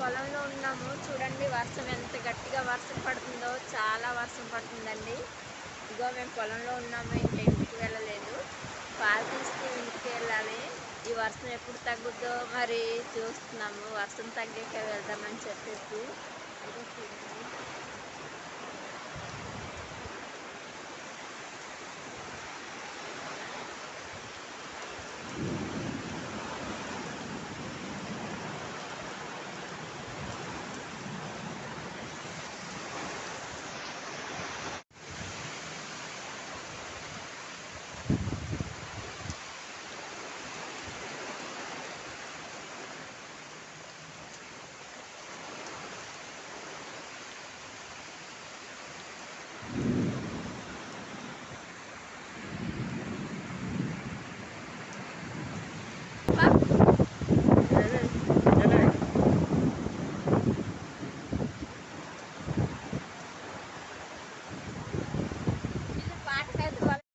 పొలంలో ఉన్నాము. చూడండి వర్షం ఎంత గట్టిగా వర్షం పడుతుందో, చాలా వర్షం పడుతుందండి. ఇగో మేము పొలంలో ఉన్నాము, ఇంకా ఇంటికి వెళ్ళలేదు. పాలు తీసుకుని ఇంటికి వెళ్ళాలి. ఈ వర్షం ఎప్పుడు తగ్గుద్దో మరి చూస్తున్నాము. వర్షం తగ్గాక వెళ్దామని చెప్పేసి ఇగో చూడండి.